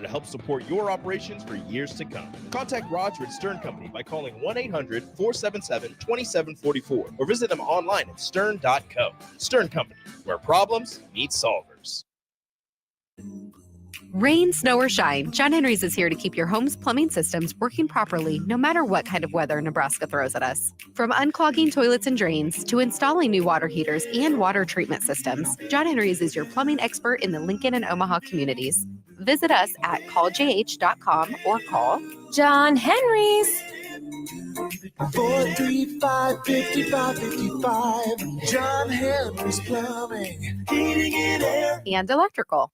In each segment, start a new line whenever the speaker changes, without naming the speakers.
to help support your operations for years to come. Contact Roger at Stern Company by calling 1-800-477-2744 or visit them online at stern.co. Stern Company, where problems meet solvers.
Rain, snow, or shine, John Henry's is here to keep your home's plumbing systems working properly no matter what kind of weather Nebraska throws at us. From unclogging toilets and drains to installing new water heaters and water treatment systems, John Henry's is your plumbing expert in the Lincoln and Omaha communities. Visit us at calljh.com or call
John Henry's.
435-5555. John Henry's Plumbing, Heating and Air,
and Electrical.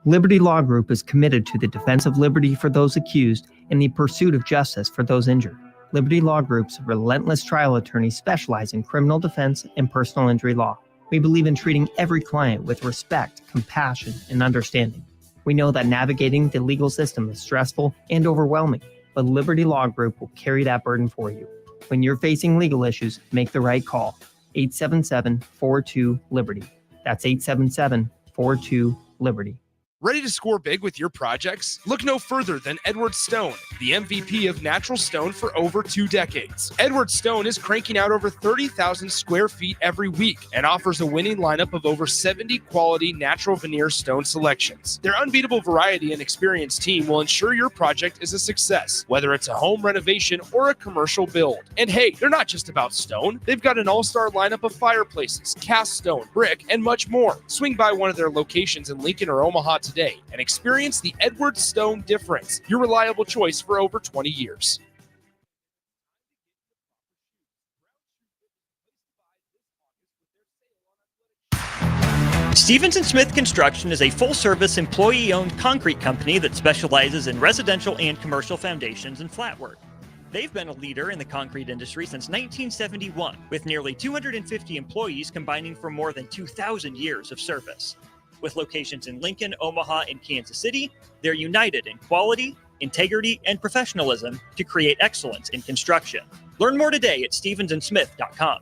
Liberty Law Group is committed to the defense of liberty for those accused and the pursuit of justice for those injured. Liberty Law Group's relentless trial attorneys specialize in criminal defense and personal injury law. We believe in treating every client with respect, compassion, and understanding. We know that navigating the legal system is stressful and overwhelming, but Liberty Law Group will carry that burden for you. When you're facing legal issues, make the right call. 877-42-LIBERTY. That's 877-42-LIBERTY.
Ready to score big with your projects? Look no further than Edward Stone, the MVP of natural stone for over 2 decades. Edward Stone is cranking out over 30,000 square feet every week and offers a winning lineup of over 70 quality natural veneer stone selections. Their unbeatable variety and experienced team will ensure your project is a success, whether it's a home renovation or a commercial build. And hey, they're not just about stone. They've got an all-star lineup of fireplaces, cast stone, brick, and much more. Swing by one of their locations in Lincoln or Omaha today and experience the Edward Stone difference, your reliable choice for over 20 years.
Stevens & Smith Construction is a full-service, employee-owned concrete company that specializes in residential and commercial foundations and flat work. They've been a leader in the concrete industry since 1971, with nearly 250 employees combining for more than 2,000 years of service. With locations in Lincoln, Omaha, and Kansas City, they're united in quality, integrity, and professionalism to create excellence in construction. Learn more today at stevensandsmith.com.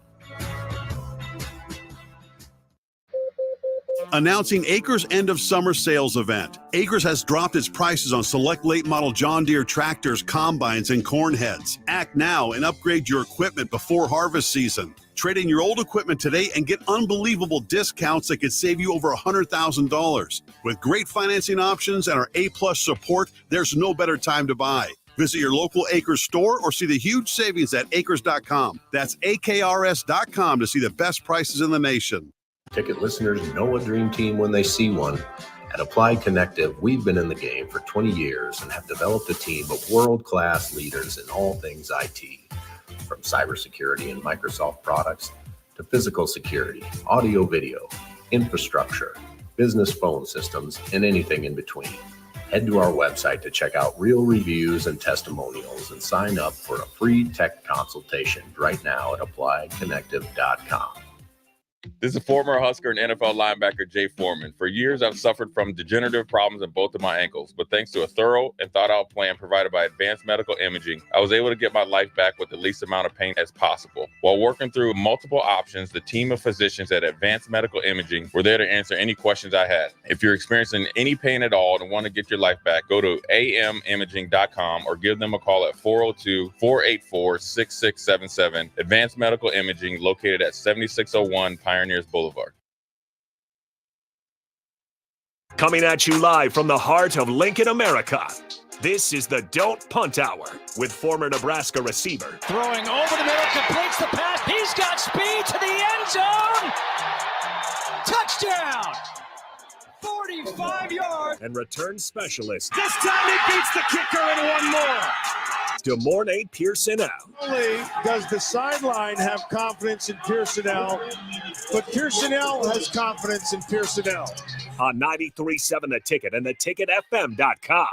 Announcing Acres' end of summer sales event. Acres has dropped its prices on select late model John Deere tractors, combines, and corn heads. Act now and upgrade your equipment before harvest season. Trade in your old equipment today and get unbelievable discounts that could save you over $100,000. With great financing options and our A-plus support, there's no better time to buy. Visit your local Acres store or see the huge savings at acres.com. That's AKRS.com to see the best prices in the nation.
Ticket listeners know a dream team when they see one. At Applied Connective, we've been in the game for 20 years and have developed a team of world-class leaders in all things IT. From cybersecurity and Microsoft products to physical security, audio-video, infrastructure, business phone systems, and anything in between. Head to our website to check out real reviews and testimonials and sign up for a free tech consultation right now at appliedconnective.com.
This is former Husker and NFL linebacker Jay Foreman. For years, I've suffered from degenerative problems in both of my ankles, but thanks to a thorough and thought-out plan provided by Advanced Medical Imaging, I was able to get my life back with the least amount of pain as possible. While working through multiple options, the team of physicians at Advanced Medical Imaging were there to answer any questions I had. If you're experiencing any pain at all and want to get your life back, go to amimaging.com or give them a call at 402-484-6677. Advanced Medical Imaging, located at 7601 Pioneers Boulevard.
Coming at you live from the heart of Lincoln, America. This is the Don't Punt Hour with former Nebraska receiver.
Throwing over the middle, completes the pass. He's got speed to the end zone. Touchdown. 45 yards.
And return specialist.
This time he beats the kicker and one more.
DeMornay Pearsonell.
Not only does the sideline have confidence in Pearsonell, but Pearsonell has confidence in Pearsonell.
On 93.7 The Ticket and theticketfm.com.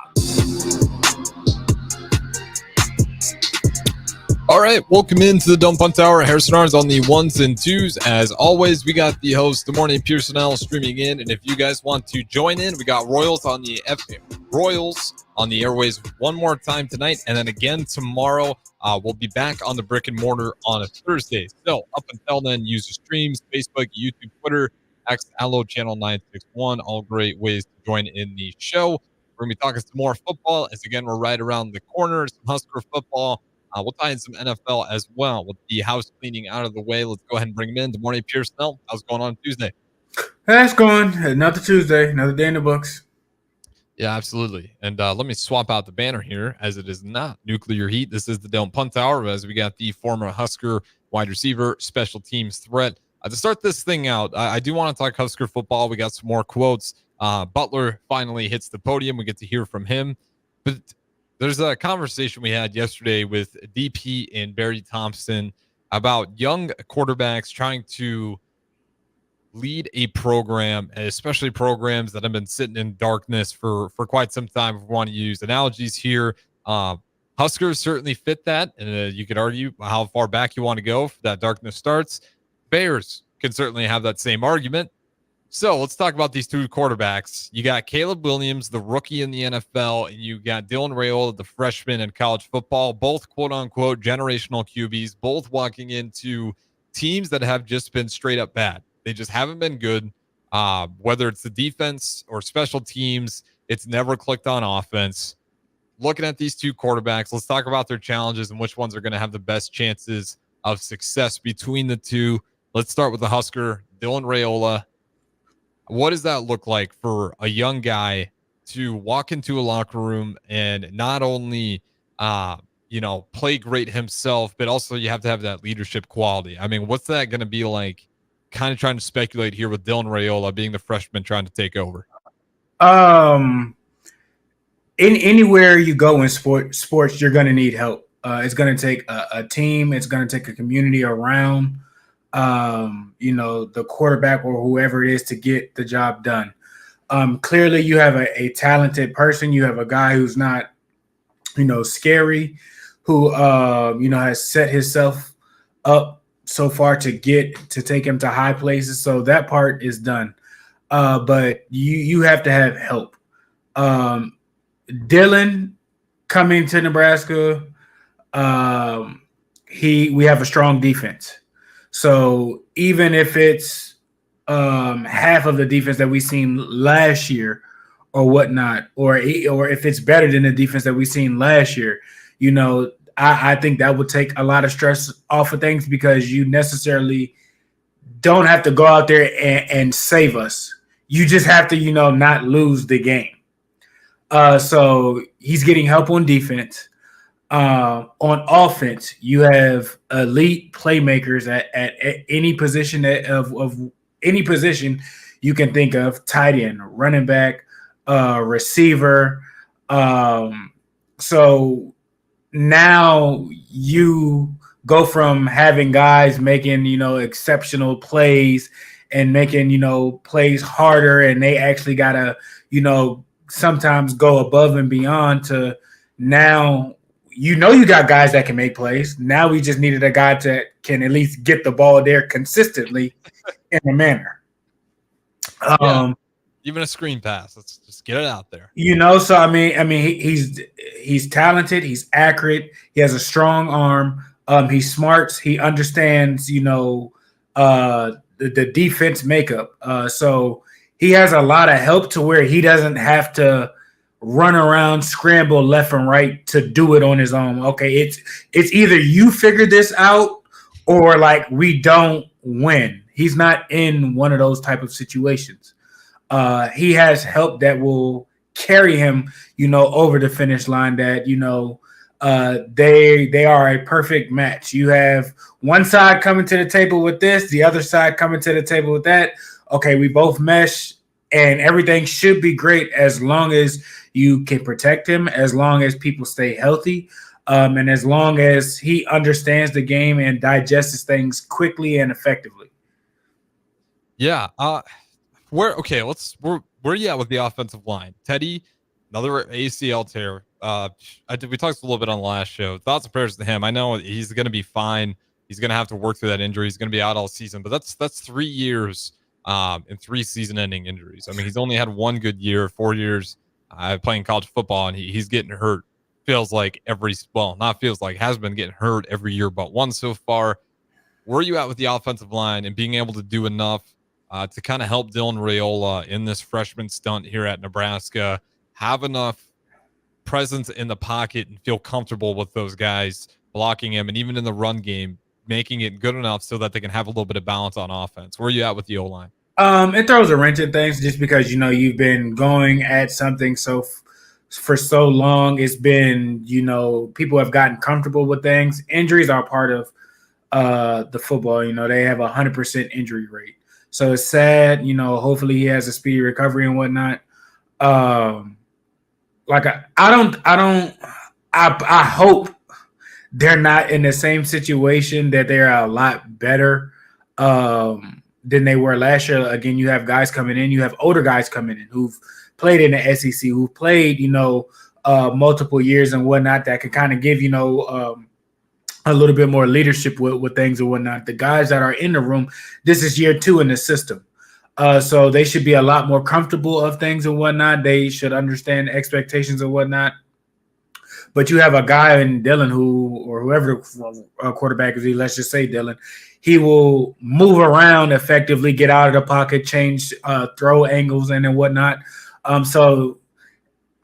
All right, welcome into the Don't Punt Hour. Harrison Arns on the ones and twos. As always, we got the host, DeMornay Pearsonell, streaming in. And if you guys want to join in, we got Royals on the airways one more time tonight, and then again tomorrow. We'll be back on the brick and mortar on a Thursday. So up until then, use the streams, Facebook, YouTube, Twitter, X, Allo, Channel 961. All great ways to join in the show. We're going to be talking some more football as, again, we're right around the corner. Some Husker football. We'll tie in some NFL as well with the house cleaning out of the way. Let's go ahead and bring him in. Good morning, Pierce Snell. How's it going on Tuesday?
That's going. Another Tuesday, another day in the books.
Yeah, absolutely. And let me swap out the banner here as it is not nuclear heat. This is the Don't Punt Hour as we got the former Husker wide receiver, special teams threat. To start this thing out, I do want to talk Husker football. We got some more quotes. Butler finally hits the podium. We get to hear from him. But there's a conversation we had yesterday with DP and Barry Thompson about young quarterbacks trying to lead a program, especially programs that have been sitting in darkness for quite some time. If we want to use analogies here, Huskers certainly fit that, and you could argue how far back you want to go if that darkness starts. Bears can certainly have that same argument. So let's talk about these two quarterbacks. You got Caleb Williams, the rookie in the NFL, and you got Dylan Raiola, the freshman in college football, both quote-unquote generational QBs, both walking into teams that have just been straight up bad. They just haven't been good. Whether it's the defense or special teams, it's never clicked on offense. Looking at these two quarterbacks, let's talk about their challenges and which ones are going to have the best chances of success between the two. Let's start with the Husker, Dylan Raiola. What does that look like for a young guy to walk into a locker room and not only, play great himself, but also you have to have that leadership quality? I mean, what's that going to be like? Kind of trying to speculate here with Dylan Raiola being the freshman trying to take over.
Anywhere you go in sports, you're going to need help. It's going to take a team. It's going to take a community around, the quarterback or whoever it is to get the job done. Clearly, you have a talented person. You have a guy who's not, scary, who, has set himself up so far to take him to high places. So that part is done. But you have to have help. Dylan coming to Nebraska, we have a strong defense. So even if it's half of the defense that we seen last year or whatnot, or if it's better than the defense that we seen last year, I think that would take a lot of stress off of things because you necessarily don't have to go out there and save us. You just have to, not lose the game. So he's getting help on defense. On offense, you have elite playmakers at any position of any position you can think of: tight end, running back, receiver. So now you go from having guys making, exceptional plays and making, plays harder, and they actually gotta, sometimes go above and beyond to now, you got guys that can make plays. Now we just needed a guy that can at least get the ball there consistently in a manner.
Even a screen pass. Let's just get it out there.
So I mean, he's talented. He's accurate. He has a strong arm. He's smart. He understands, the defense makeup. So he has a lot of help to where he doesn't have to run around, scramble left and right to do it on his own. Okay, it's either you figure this out or like we don't win. He's not in one of those type of situations. He has help that will carry him, over the finish line. That they are a perfect match. You have one side coming to the table with this, the other side coming to the table with that. Okay, we both mesh, and everything should be great as long as you can protect him, as long as people stay healthy, and as long as he understands the game and digests things quickly and effectively.
Yeah. Where you at with the offensive line? Teddy, another ACL tear. We talked a little bit on the last show. Thoughts and prayers to him. I know he's going to be fine. He's going to have to work through that injury. He's going to be out all season, but that's 3 years and 3 season-ending injuries. I mean, he's only had one good year, 4 years playing college football, and he's getting hurt. Has been getting hurt every year but one so far. Where are you at with the offensive line and being able to do enough to kind of help Dylan Raiola in this freshman stunt here at Nebraska? have enough presence in the pocket and feel comfortable with those guys blocking him, and even in the run game, making it good enough so that they can have a little bit of balance on offense? Where are you at with the O-line?
It throws a wrench in things just because, you've been going at something for so long. It's been, people have gotten comfortable with things. Injuries are part of the football. They have 100% injury rate. So it's sad, hopefully he has a speedy recovery and whatnot. I hope they're not in the same situation, that they're a lot better than they were last year. Again, you have guys coming in, you have older guys coming in who've played in the SEC, who've played, multiple years and whatnot, that can kind of give, a little bit more leadership with things and whatnot. The guys that are in the room, this is year 2 in the system. So they should be a lot more comfortable of things and whatnot. They should understand expectations and whatnot. But you have a guy in Dylan whoever the quarterback is, let's just say Dylan, he will move around effectively, get out of the pocket, change throw angles and whatnot. So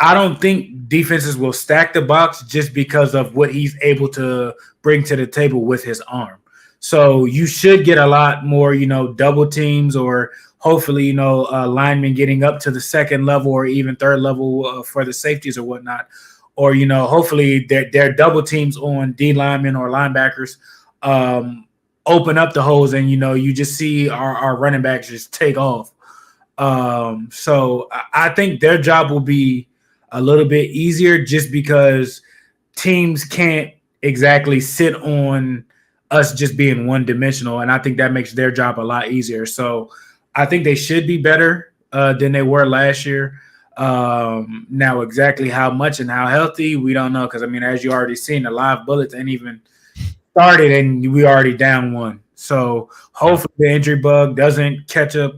I don't think defenses will stack the box just because of what he's able to bring to the table with his arm. So you should get a lot more, double teams, or hopefully, linemen getting up to the second level or even third level for the safeties or whatnot. Or, hopefully their double teams on D linemen or linebackers open up the holes, and, you just see our running backs just take off. So I think their job will be a little bit easier just because teams can't exactly sit on us just being one-dimensional, and I think that makes their job a lot easier. So I think they should be better than they were last year. Now exactly how much and how healthy, we don't know, because, as you already seen, the live bullets ain't even started and we already down 1. So hopefully the injury bug doesn't catch up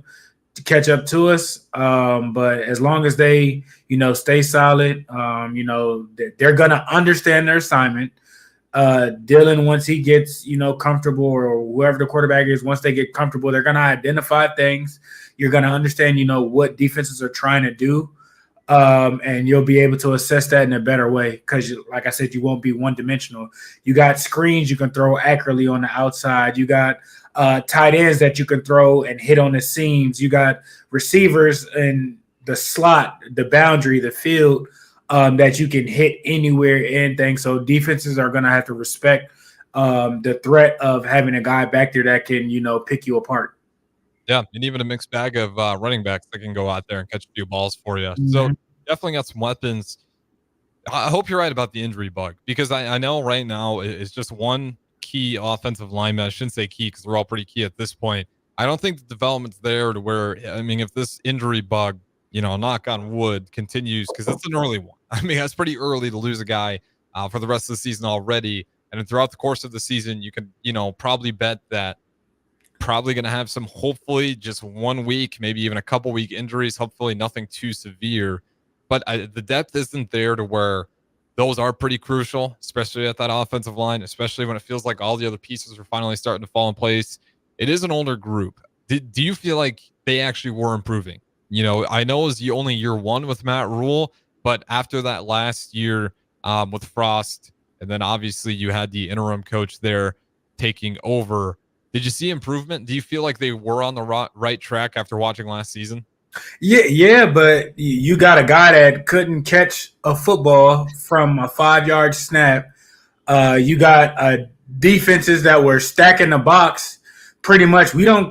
to us. But as long as they, stay solid, they're going to understand their assignment. Dylan, once he gets, comfortable, or whoever the quarterback is, once they get comfortable, they're going to identify things. You're going to understand, what defenses are trying to do. And you'll be able to assess that in a better way because, like I said, you won't be one-dimensional. You got screens you can throw accurately on the outside. You got tight ends that you can throw and hit on the seams. You got receivers in the slot, the boundary, the field that you can hit anywhere and things. So defenses are going to have to respect the threat of having a guy back there that can, pick you apart.
Yeah, and even a mixed bag of running backs that can go out there and catch a few balls for you. So definitely got some weapons. I hope you're right about the injury bug, because I know right now it's just one key offensive lineman. I shouldn't say key because they're all pretty key at this point. I don't think the development's there to where, if this injury bug, knock on wood, continues, because it's an early one. That's pretty early to lose a guy for the rest of the season already. And then throughout the course of the season, you can, probably bet that probably going to have some, hopefully just 1 week, maybe even a couple week injuries, hopefully nothing too severe. But the depth isn't there to where those are pretty crucial, especially at that offensive line, especially when it feels like all the other pieces are finally starting to fall in place. It is an older group. Do you feel like they actually were improving? I know it was only year 1 with Matt Rule, but after that last year with Frost, and then obviously you had the interim coach there taking over, did you see improvement? Do you feel like they were on the right track after watching last season?
Yeah, but you got a guy that couldn't catch a football from a 5-yard snap. You got defenses that were stacking the box. Pretty much, we don't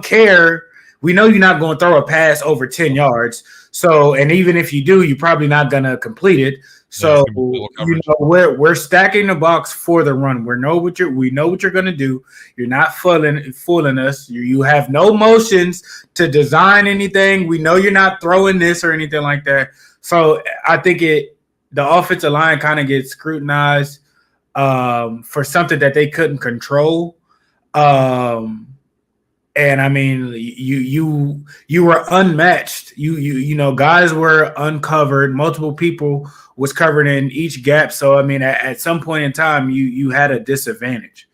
care. We know you're not going to throw a pass over 10 yards. So, and even if you do, you're probably not going to complete it. So, we're stacking the box for the run. We know what you're going to do. You're not fooling us. You have no motions to design anything. We know you're not throwing this or anything like that. So, I think the offensive line kind of gets scrutinized for something that they couldn't control. And you were unmatched. Guys were uncovered. Multiple people was covered in each gap. So at some point in time, you had a disadvantage.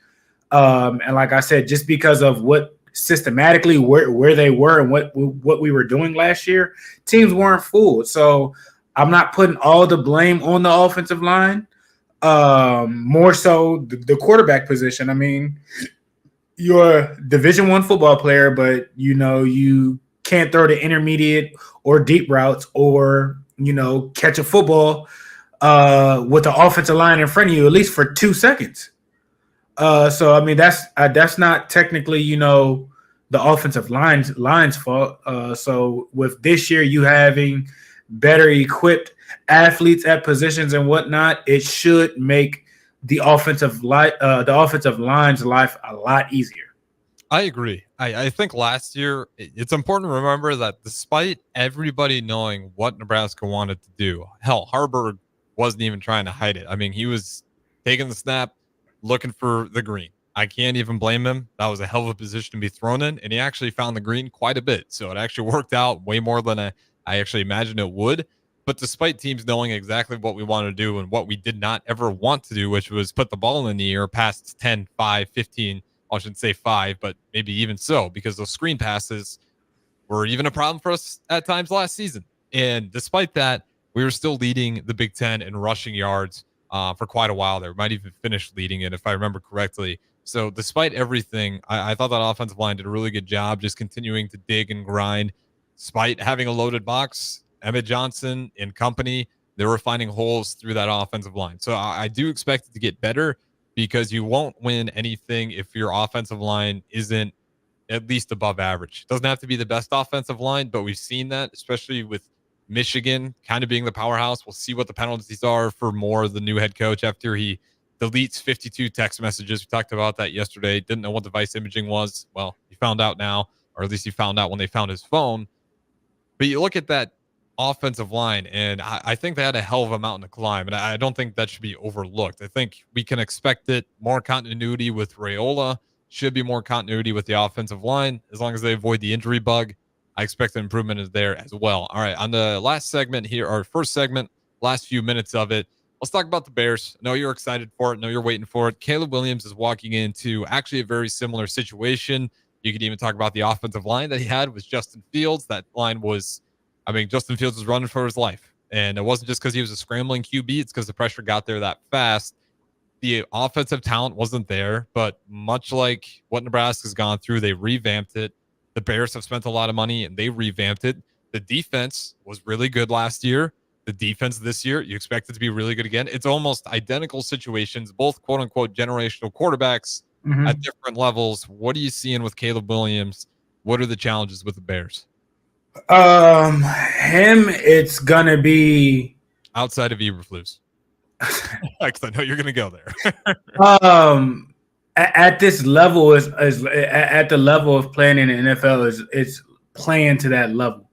And like I said, just because of what systematically where they were and what we were doing last year, teams weren't fooled. So I'm not putting all the blame on the offensive line. More so the quarterback position. I mean, you're a Division I football player, but you can't throw the intermediate or deep routes, or catch a football with the offensive line in front of you at least for 2 seconds. So I mean that's not technically the offensive line's fault. So with this year you having better equipped athletes at positions and whatnot, it should make the offensive line's life a lot easier.
I agree. I think last year it's important to remember that despite everybody knowing what Nebraska wanted to do, hell, Harburg wasn't even trying to hide it. I mean, he was taking the snap, looking for the green. I can't even blame him. That was a hell of a position to be thrown in, and he actually found the green quite a bit. So it actually worked out way more than I actually imagined it would. But despite teams knowing exactly what we wanted to do and what we did not ever want to do, which was put the ball in the air past 10, 5, 15, I shouldn't say 5, but maybe even so, because those screen passes were even a problem for us at times last season. And despite that, we were still leading the Big Ten in rushing yards for quite a while there. We might even finish leading it, if I remember correctly. So despite everything, I thought that offensive line did a really good job just continuing to dig and grind. Despite having a loaded box, Emmett Johnson and company, they were finding holes through that offensive line. So I do expect it to get better, because you won't win anything if your offensive line isn't at least above average. It doesn't have to be the best offensive line, but we've seen that, especially with Michigan kind of being the powerhouse. We'll see what the penalties are for Moore, the new head coach, after he deletes 52 text messages. We talked about that yesterday. Didn't know what device imaging was. Well, he found out now, or at least he found out when they found his phone. But you look at that offensive line, and I think they had a hell of a mountain to climb, and I don't think that should be overlooked. I think we can expect it. More continuity with Raiola, should be more continuity with the offensive line, as long as they avoid the injury bug. I expect an improvement is there as well. All right, on the last segment here, our first segment, last few minutes of it, let's talk about the Bears. I know you're excited for it. I know you're waiting for it. Caleb Williams is walking into actually a very similar situation. You could even talk about the offensive line that he had with Justin Fields. That line was, Justin Fields was running for his life. And it wasn't just because he was a scrambling QB. It's because the pressure got there that fast. The offensive talent wasn't there, but much like what Nebraska's gone through, they revamped it. The Bears have spent a lot of money, and they revamped it. The defense was really good last year. The defense this year, you expect it to be really good again. It's almost identical situations, both quote-unquote generational quarterbacks at different levels. What are you seeing with Caleb Williams? What are the challenges with the Bears?
It's gonna be
outside of Eberflus. Because I know you're gonna go there.
At this level is at the level of playing in the NFL is playing to that level.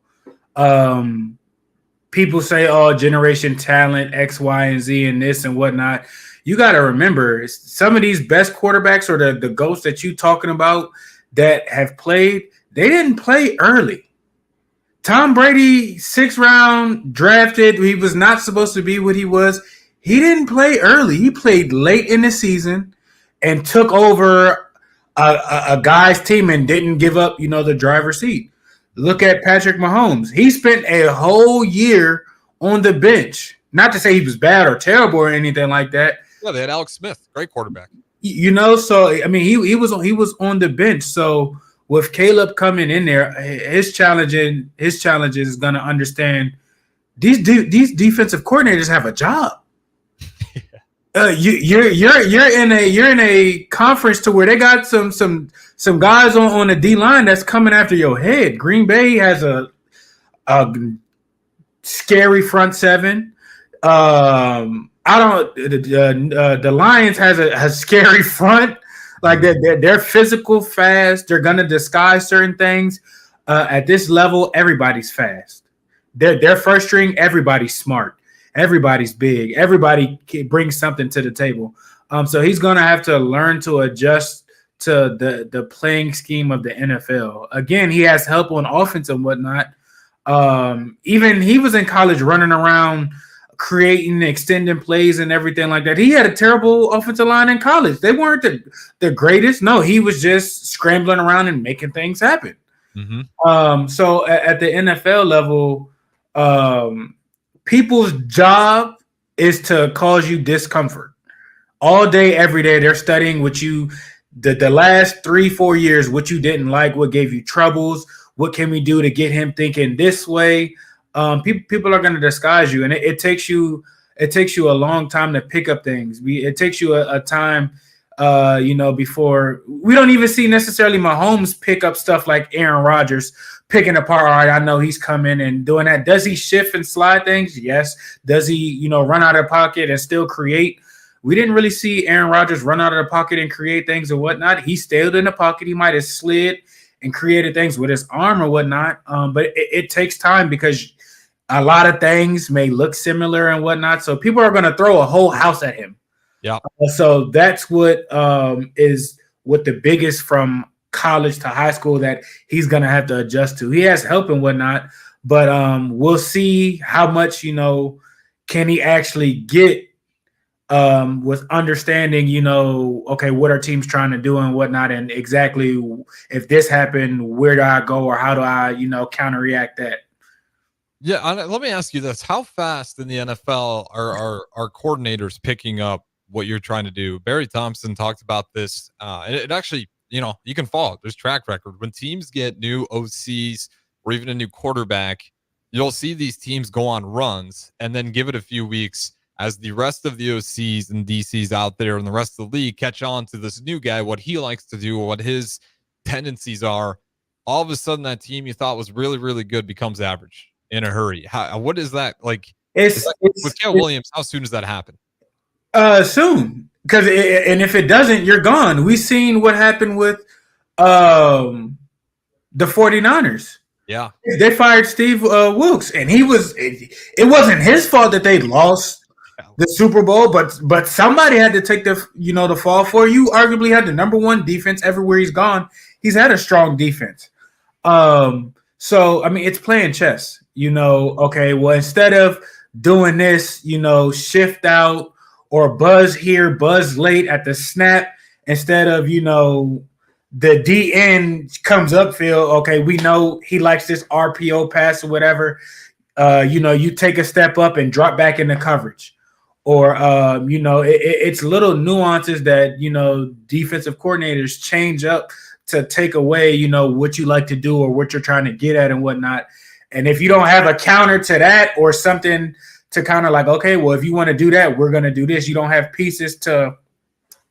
People say, "Oh, generation talent, X, Y, and Z, and this and whatnot." You got to remember, some of these best quarterbacks, or the GOATs that you talking about that have played, they didn't play early. Tom Brady, 6th round drafted. He was not supposed to be what he was. He didn't play early. He played late in the season and took over a guy's team and didn't give up, the driver's seat. Look at Patrick Mahomes. He spent a whole year on the bench. Not to say he was bad or terrible or anything like that.
Yeah, they had Alex Smith, great quarterback.
So I mean, he was on the bench. So with Caleb coming in there, his challenge is going to understand these defensive coordinators have a job. You're in a conference to where they got some guys on the D line that's coming after your head. Green Bay has a scary front seven. The Lions has a scary front. Like they're physical, fast. They're gonna disguise certain things. At this level, everybody's fast. They're first string. Everybody's smart. Everybody's big. Everybody brings something to the table. So he's gonna have to learn to adjust to the playing scheme of the NFL. Again, he has help on offense and whatnot. Even he was in college running around, creating, extending plays and everything like that. He had a terrible offensive line in college. They weren't the greatest. No, he was just scrambling around and making things happen. So at the NFL level, people's job is to cause you discomfort. All day, every day, they're studying what you, the last 3-4 years, what you didn't like, what gave you troubles, what can we do to get him thinking this way. People are going to disguise you, and it takes you a long time to pick up things. It takes you a time, before we don't even see necessarily Mahomes pick up stuff like Aaron Rodgers picking apart. All right, I know he's coming and doing that. Does he shift and slide things? Yes. Does he, run out of the pocket and still create? We didn't really see Aaron Rodgers run out of the pocket and create things or whatnot. He stayed in the pocket. He might have slid and created things with his arm or whatnot. But it takes time because a lot of things may look similar and whatnot. So people are going to throw a whole house at him.
Yeah.
So that's what is what the biggest from college to high school that he's going to have to adjust to. He has help and whatnot, but we'll see how much, can he actually get with understanding, okay, what our team's trying to do and whatnot, and exactly if this happened, where do I go or how do I, counteract that?
Yeah, let me ask you this: how fast in the NFL are coordinators picking up what you're trying to do? Barry Thompson talked about this. It actually, you can follow it. There's track record. When teams get new OCs or even a new quarterback, you'll see these teams go on runs and then give it a few weeks as the rest of the OCs and DCs out there and the rest of the league catch on to this new guy, what he likes to do, what his tendencies are. All of a sudden, that team you thought was really, really good becomes average in a hurry. What is that like? With Caleb Williams, how soon does that happen?
Soon, because and if it doesn't, you're gone. We've seen what happened with the 49ers.
Yeah,
they fired Steve Wilkes, and it wasn't his fault that they lost the Super Bowl, but somebody had to take the fall for you. Arguably had the number one defense everywhere he's gone. He's had a strong defense. So I mean, it's playing chess. Okay, well, instead of doing this, shift out or buzz here, buzz late at the snap, instead of, the DN comes upfield. Okay, we know he likes this RPO pass or whatever. You take a step up and drop back into coverage. Or, it's little nuances that, defensive coordinators change up to take away, what you like to do or what you're trying to get at and whatnot. And if you don't have a counter to that or something to kind of like, okay, well, if you want to do that, we're going to do this. You don't have pieces to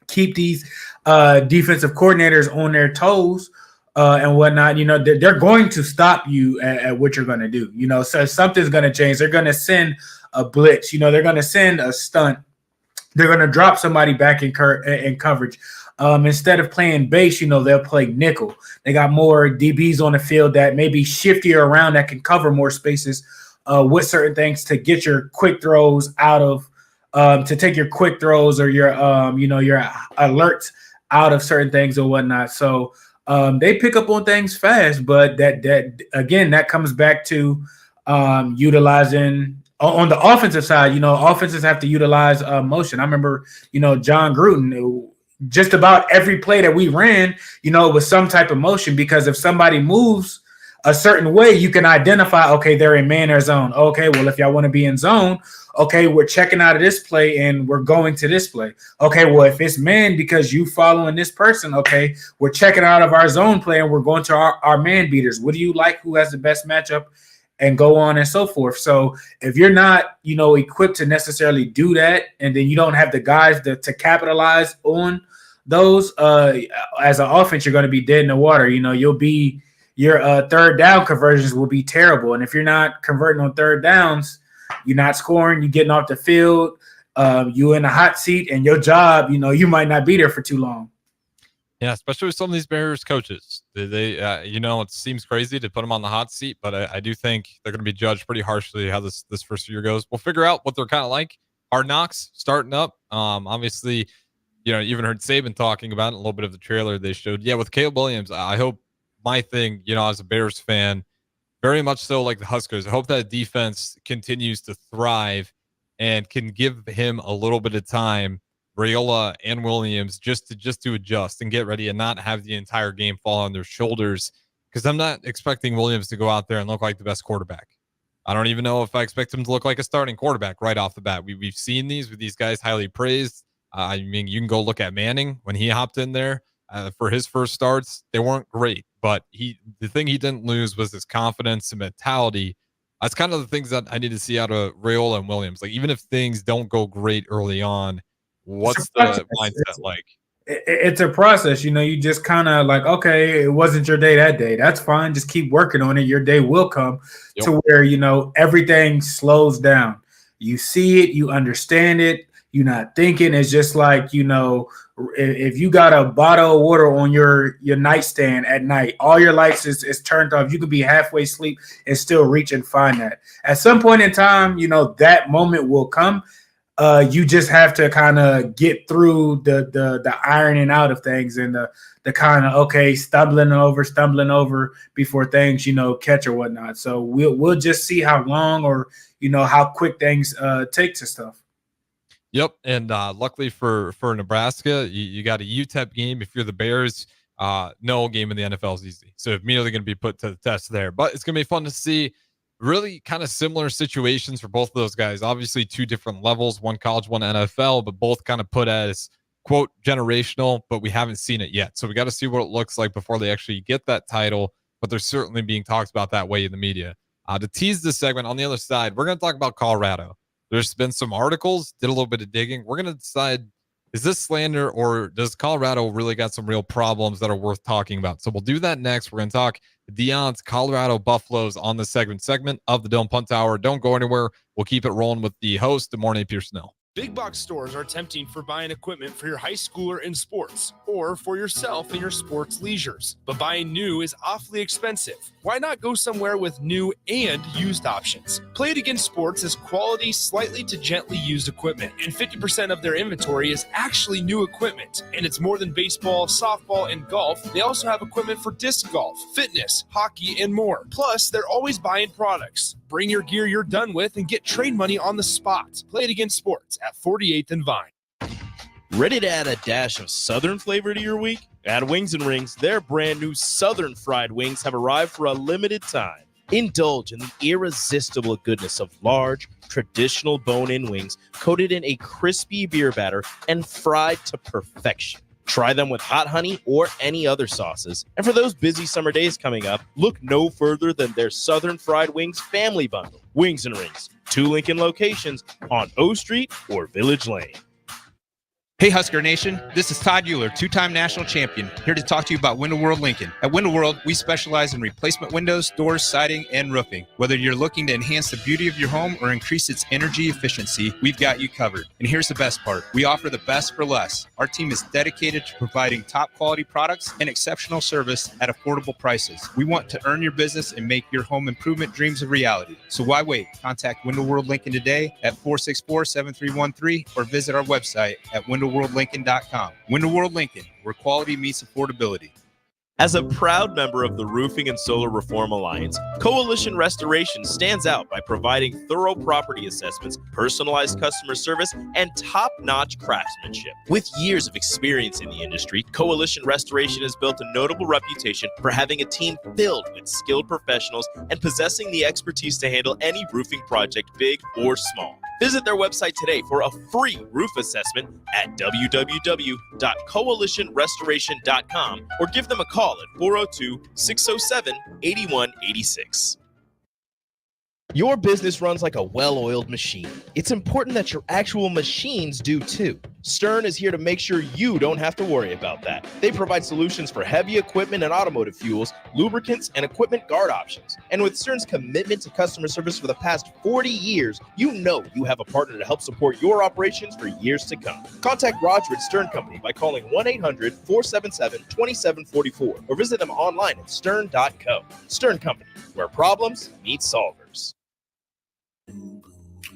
keep these defensive coordinators on their toes and whatnot. They're going to stop you at what you're going to do. So something's going to change. They're going to send a blitz. They're going to send a stunt. They're going to drop somebody back in coverage. Instead of playing base, they'll play nickel. They got more DBs on the field that may be shiftier around that can cover more spaces with certain things to get your quick throws out of, to take your quick throws or your, your alerts out of certain things or whatnot. So they pick up on things fast, but that comes back to utilizing on the offensive side. Offenses have to utilize motion. I remember, John Gruden. Just about every play that we ran, was some type of motion, because if somebody moves a certain way, you can identify, okay, they're in man or zone. Okay, well, if y'all want to be in zone, okay, we're checking out of this play and we're going to this play. Okay, well, if it's man because you following this person, okay, we're checking out of our zone play and we're going to our man beaters. What do you like? Who has the best matchup? And go on and so forth. So if you're not, equipped to necessarily do that, and then you don't have the guys to capitalize on those, as an offense, you're going to be dead in the water. Your third down conversions will be terrible. And if you're not converting on third downs, you're not scoring, you're getting off the field, you're in a hot seat, and your job, you might not be there for too long.
Yeah, especially with some of these Bears coaches. They it seems crazy to put them on the hot seat, but I do think they're going to be judged pretty harshly how this first year goes. We'll figure out what they're kind of like. Hard Knocks starting up. Obviously, you even heard Saban talking about it, a little bit of the trailer they showed. Yeah, with Caleb Williams, I hope my thing, as a Bears fan, very much so like the Huskers, I hope that defense continues to thrive and can give him a little bit of time, Raiola and Williams, just to adjust and get ready and not have the entire game fall on their shoulders, because I'm not expecting Williams to go out there and look like the best quarterback. I don't even know if I expect him to look like a starting quarterback right off the bat. We've seen these with these guys highly praised. I mean, you can go look at Manning when he hopped in there for his first starts. They weren't great, but the thing he didn't lose was his confidence and mentality. That's kind of the things that I need to see out of Raiola and Williams. Like, even if things don't go great early on, what's the mindset like?
It's a process. You just kind of like, okay, it wasn't your day that day. That's fine. Just keep working on it. Your day will come to where, everything slows down. You see it, you understand it. You're not thinking. It's just like, if you got a bottle of water on your nightstand at night, all your lights is turned off. You could be halfway asleep and still reach and find that. At some point in time, that moment will come. You just have to kind of get through the ironing out of things and the kind of, stumbling over before things, catch or whatnot. So we'll just see how long or, how quick things take to stuff.
Yep. And luckily for Nebraska, you got a UTEP game. If you're the Bears, no game in the NFL is easy. So immediately going to be put to the test there. But it's going to be fun to see. Really kind of similar situations for both of those guys. Obviously, two different levels, one college, one NFL, but both kind of put as, quote, generational, but we haven't seen it yet. So we got to see what it looks like before they actually get that title, but they're certainly being talked about that way in the media. To tease this segment, on the other side, we're going to talk about Colorado. There's been some articles, did a little bit of digging. We're going to decide, is this slander or does Colorado really got some real problems that are worth talking about? So we'll do that next. We're going to talk Deion's Colorado Buffaloes on the segment of the Don't Punt Hour. Don't go anywhere. We'll keep it rolling with the host, Mornay Pierce-Snell.
Big box stores are tempting for buying equipment for your high schooler in sports or for yourself in your sports leisures. But buying new is awfully expensive. Why not go somewhere with new and used options? Play It Again Sports is quality, slightly to gently used equipment, and 50% of their inventory is actually new equipment. And it's more than baseball, softball, and golf. They also have equipment for disc golf, fitness, hockey, and more. Plus, they're always buying products. Bring your gear you're done with and get trade money on the spot. Play It Again Sports at 48th and Vine.
Ready to add a dash of Southern flavor to your week? At Wings and Rings, their brand new Southern fried wings have arrived for a limited time. Indulge in the irresistible goodness of large, traditional bone-in wings coated in a crispy beer batter and fried to perfection. Try them with hot honey or any other sauces. And for those busy summer days coming up, look no further than their Southern Fried Wings Family Bundle. Wings and Rings, 2 Lincoln locations on O Street or Village Lane.
Hey Husker Nation, this is Todd Euler, 2-time national champion, here to talk to you about Window World Lincoln. At Window World, we specialize in replacement windows, doors, siding, and roofing. Whether you're looking to enhance the beauty of your home or increase its energy efficiency, we've got you covered. And here's the best part. We offer the best for less. Our team is dedicated to providing top quality products and exceptional service at affordable prices. We want to earn your business and make your home improvement dreams a reality. So why wait? Contact Window World Lincoln today at 464-7313 or visit our website at WindowWorldLincoln.com. Window World Lincoln, where quality meets affordability.
As a proud member of the Roofing and Solar Reform Alliance, Coalition Restoration stands out by providing thorough property assessments, personalized customer service, and top-notch craftsmanship. With years of experience in the industry, Coalition Restoration has built a notable reputation for having a team filled with skilled professionals and possessing the expertise to handle any roofing project, big or small. Visit their website today for a free roof assessment at www.coalitionrestoration.com or give them a call at 402-607-8186. Your business runs like a well-oiled machine. It's important that your actual machines do too. Stern is here to make sure you don't have to worry about that. They provide solutions for heavy equipment and automotive fuels, lubricants, and equipment guard options. And with Stern's commitment to customer service for the past 40 years, you know you have a partner to help support your operations for years to come. Contact Roger at Stern Company by calling 1-800-477-2744 or visit them online at stern.co. Stern Company, where problems meet solvers.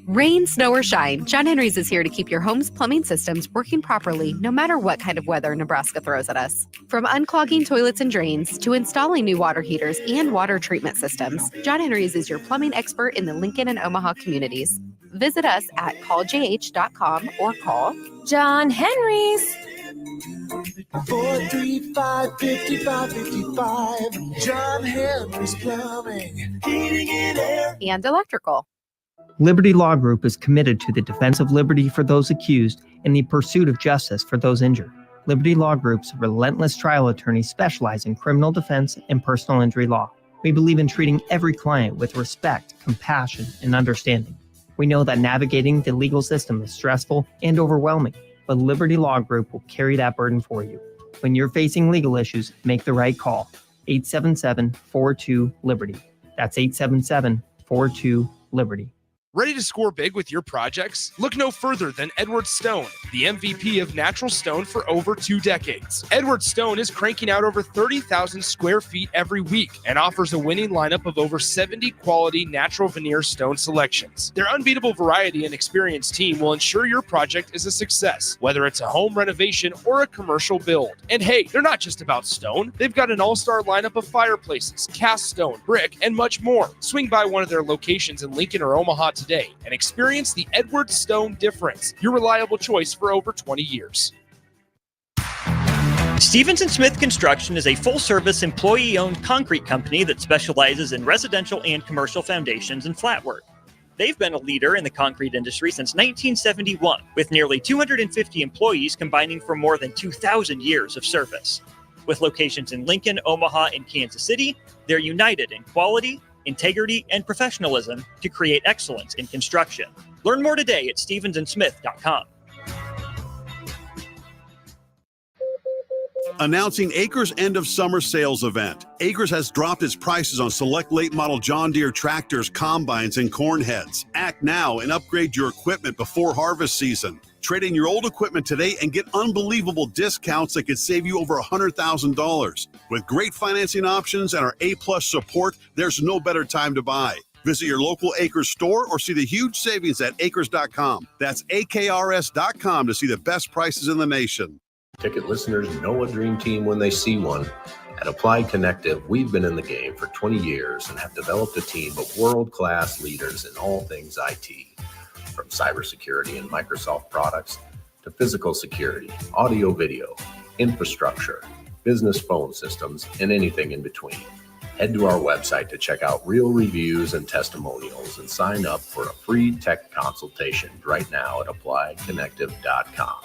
Rain, snow, or shine, John Henry's is here to keep your home's plumbing systems working properly no matter what kind of weather Nebraska throws at us. From unclogging toilets and drains to installing new water heaters and water treatment systems, John Henry's is your plumbing expert in the Lincoln and Omaha communities. Visit us at calljh.com or call
John Henry's.
435-5555. John Henry's Plumbing, Heating and Air.
And electrical.
Liberty Law Group is committed to the defense of liberty for those accused and the pursuit of justice for those injured. Liberty Law Group's relentless trial attorneys specialize in criminal defense and personal injury law. We believe in treating every client with respect, compassion, and understanding. We know that navigating the legal system is stressful and overwhelming, but Liberty Law Group will carry that burden for you. When you're facing legal issues, make the right call. 877-42-LIBERTY. That's 877-42-LIBERTY.
Ready to score big with your projects? Look no further than Edward Stone, the MVP of natural stone for over 2 decades. Edward Stone is cranking out over 30,000 square feet every week and offers a winning lineup of over 70 quality natural veneer stone selections. Their unbeatable variety and experienced team will ensure your project is a success, whether it's a home renovation or a commercial build. And hey, they're not just about stone. They've got an all-star lineup of fireplaces, cast stone, brick, and much more. Swing by one of their locations in Lincoln or Omaha today and experience the Edward Stone difference, your reliable choice for over 20 years.
Stevens & Smith Construction is a full-service, employee-owned concrete company that specializes in residential and commercial foundations and flat work. They've been a leader in the concrete industry since 1971, with nearly 250 employees combining for more than 2,000 years of service. With locations in Lincoln, Omaha, and Kansas City, they're united in quality, integrity, and professionalism to create excellence in construction. Learn more today at stevensandsmith.com.
Announcing Acres' end of summer sales event. Acres has dropped its prices on select late model John Deere tractors, combines, and corn heads. Act now and upgrade your equipment before harvest season. Trade in your old equipment today and get unbelievable discounts that could save you over $100,000. With great financing options and our A-plus support, there's no better time to buy. Visit your local Acres store or see the huge savings at acres.com. That's AKRS.com to see the best prices in the nation.
Ticket listeners know a dream team when they see one. At Applied Connective, we've been in the game for 20 years and have developed a team of world-class leaders in all things IT. From cybersecurity and Microsoft products to physical security, audio-video, infrastructure, business phone systems, and anything in between. Head to our website to check out real reviews and testimonials and sign up for a free tech consultation right now at appliedconnective.com.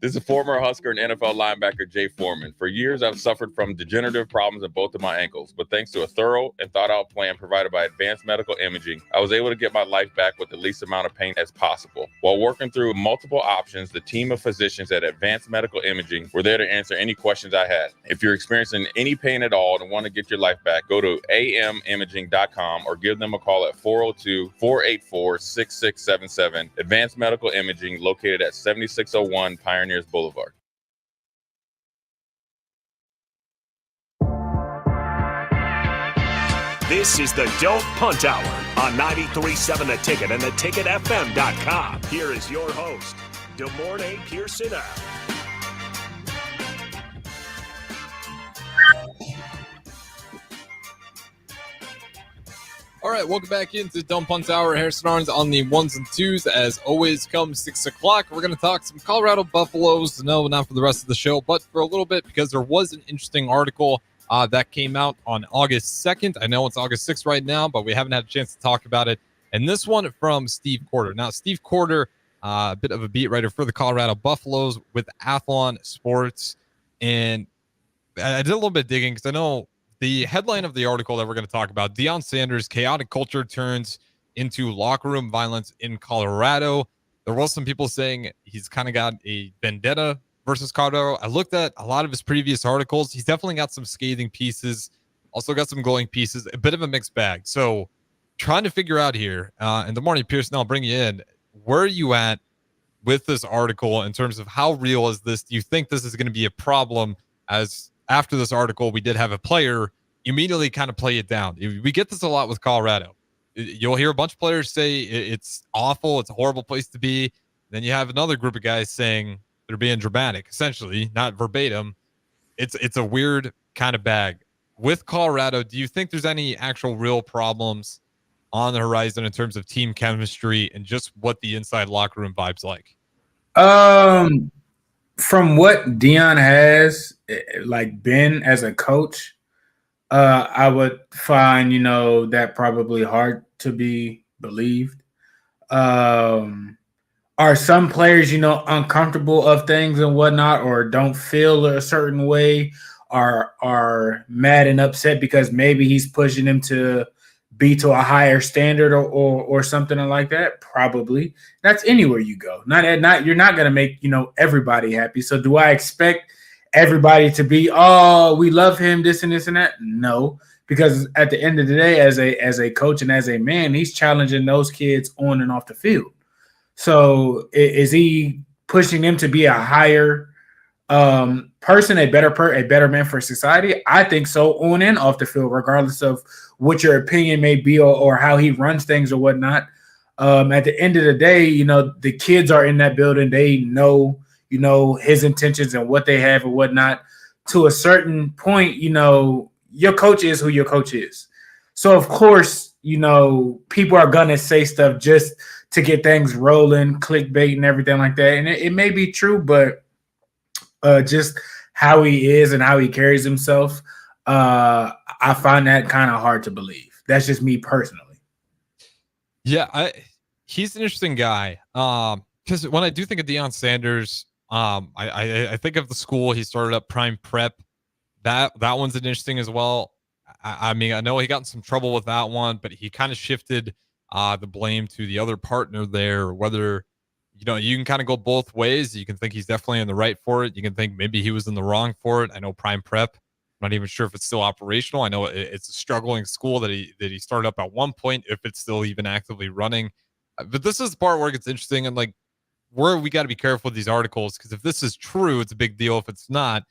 This is former Husker and NFL linebacker Jay Foreman. For years, I've suffered from degenerative problems in both of my ankles, but thanks to a thorough and thought-out plan provided by Advanced Medical Imaging, I was able to get my life back with the least amount of pain as possible. While working through multiple options, the team of physicians at Advanced Medical Imaging were there to answer any questions I had. If you're experiencing any pain at all and want to get your life back, go to amimaging.com or give them a call at 402-484-6677. Advanced Medical Imaging, located at 7601 Pioneers Boulevard.
This is the Don't Punt Hour on 93.7 The Ticket and theticketfm.com. Here is your host, DeMornay Pearson.
All right, welcome back into Don't Punt Hour. Harrison Arns on the ones and twos. As always, come 6 o'clock, we're going to talk some Colorado Buffaloes. No, not for the rest of the show, but for a little bit, because there was an interesting article that came out on August 2nd. I know it's August 6th right now, but we haven't had a chance to talk about it. And this one from Steve Corder. Now, Steve Corder, a bit of a beat writer for the Colorado Buffaloes with Athlon Sports. And I did a little bit of digging because I know the headline of the article that we're going to talk about, Deion Sanders' chaotic culture turns into locker room violence in Colorado. There was some people saying he's kind of got a vendetta versus Colorado. I looked at a lot of his previous articles. He's definitely got some scathing pieces, also got some glowing pieces, a bit of a mixed bag. So trying to figure out here, and DeMornay Pearson, I'll bring you in. Where are you at with this article in terms of how real is this? Do you think this is going to be a problem? As after this article, we did have a player immediately kind of play it down. We get this a lot with Colorado. You'll hear a bunch of players say it's awful, it's a horrible place to be. Then you have another group of guys saying they're being dramatic, essentially, not verbatim. It's a weird kind of bag. With Colorado, do you think there's any actual real problems on the horizon in terms of team chemistry and just what the inside locker room vibe's like?
from what Dion has been as a coach, I would find that probably hard to be believed. Are some players uncomfortable of things and whatnot, or don't feel a certain way, are mad and upset because maybe he's pushing them to be to a higher standard or something like that? Probably. That's anywhere you go. You're not going to make everybody happy. So do I expect everybody to be, oh, we love him, this and this and that? No, because at the end of the day, as a coach and as a man, he's challenging those kids on and off the field. So is he pushing them to be a higher person, a better man for society? I think so, on and off the field, regardless of what your opinion may be or how he runs things or whatnot. At the end of the day, the kids are in that building. They know, his intentions and what they have and whatnot. To a certain point, your coach is who your coach is. So of course, people are gonna say stuff just to get things rolling, clickbait and everything like that. And it may be true, but just how he is and how he carries himself, I find that kind of hard to believe. That's just me personally.
Yeah, he's an interesting guy. Because when I do think of Deion Sanders, I think of the school he started up, Prime Prep. That one's interesting as well. I mean, I know he got in some trouble with that one, but he kind of shifted the blame to the other partner there. Whether you can kind of go both ways. You can think he's definitely in the right for it. You can think maybe he was in the wrong for it. I know Prime Prep, I'm not even sure if it's still operational. I know it's a struggling school that he started up at one point, if it's still even actively running. But this is the part where it gets interesting, and where we got to be careful with these articles, because if this is true, it's a big deal. If it's not,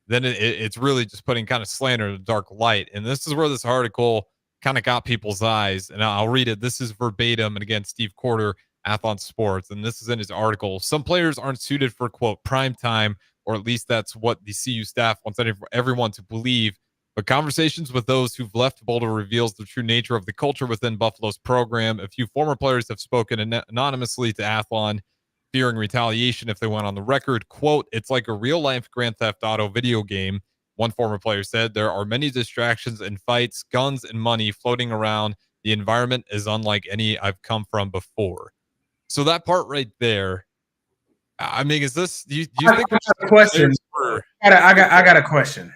then it's really just putting kind of slander in a dark light. And this is where this article kind of got people's eyes. And I'll read it. This is verbatim. And again, Steve Corder, Athlon Sports. And this is in his article. Some players aren't suited for, quote, prime time, or at least that's what the CU staff wants everyone to believe. But conversations with those who've left Boulder reveals the true nature of the culture within Buffalo's program. A few former players have spoken anonymously to Athlon, fearing retaliation if they went on the record. Quote, it's like a real-life Grand Theft Auto video game. One former player said, there are many distractions and fights, guns and money floating around. The environment is unlike any I've come from before. So that part right there, I mean, is this, do you think
I got a question? I got a question.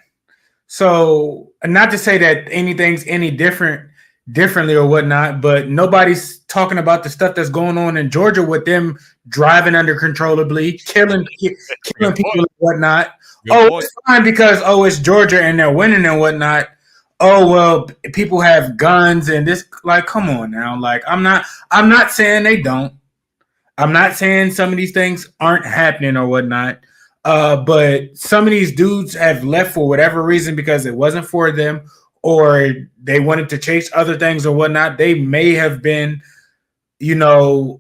So not to say that anything's any differently or whatnot, but nobody's talking about the stuff that's going on in Georgia with them driving uncontrollably, killing people and whatnot. It's fine because it's Georgia and they're winning and whatnot. Oh well, people have guns and this. Come on now. I'm not saying they don't. I'm not saying some of these things aren't happening or whatnot. But some of these dudes have left for whatever reason because it wasn't for them, or they wanted to chase other things or whatnot. They may have been,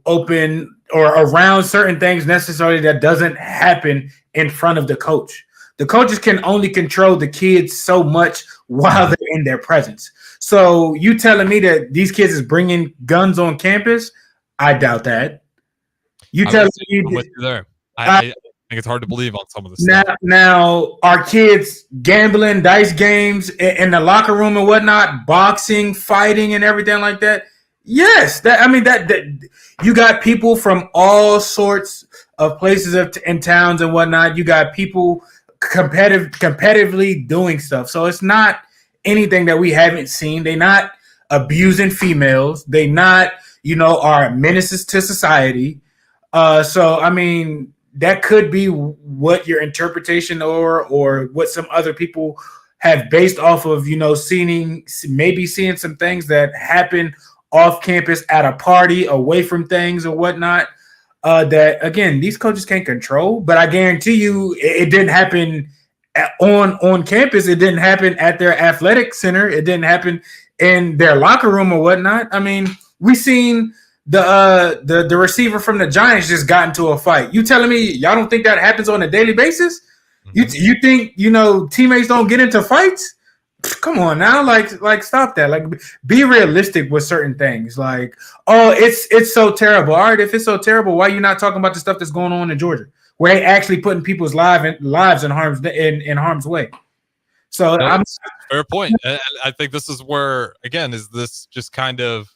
open or around certain things necessarily that doesn't happen in front of the coach. The coaches can only control the kids so much while they're in their presence. So you telling me that these kids is bringing guns on campus? I doubt that. You telling me
I'm with you there. I think it's hard to believe on some of this stuff.
Now, are kids gambling, dice games in the locker room and whatnot, boxing, fighting, and everything like that? Yes. That you got people from all sorts of places and towns and whatnot. You got people competitively doing stuff. So it's not anything that we haven't seen. They're not abusing females. They not, are menaces to society. That could be what your interpretation or what some other people have based off of, seeing some things that happen off campus at a party, away from things or whatnot, that, again, these coaches can't control. But I guarantee you it didn't happen on campus. It didn't happen at their athletic center. It didn't happen in their locker room or whatnot. I mean, we seen the receiver from the Giants just got into a fight. You telling me y'all don't think that happens on a daily basis? Mm-hmm. You think teammates don't get into fights? Come on now, stop that. Be realistic with certain things. It's so terrible. All right, if it's so terrible, why are you not talking about the stuff that's going on in Georgia? where they actually putting people's lives in harm's way. So
That's a fair point. And I think this is where, again, is this just kind of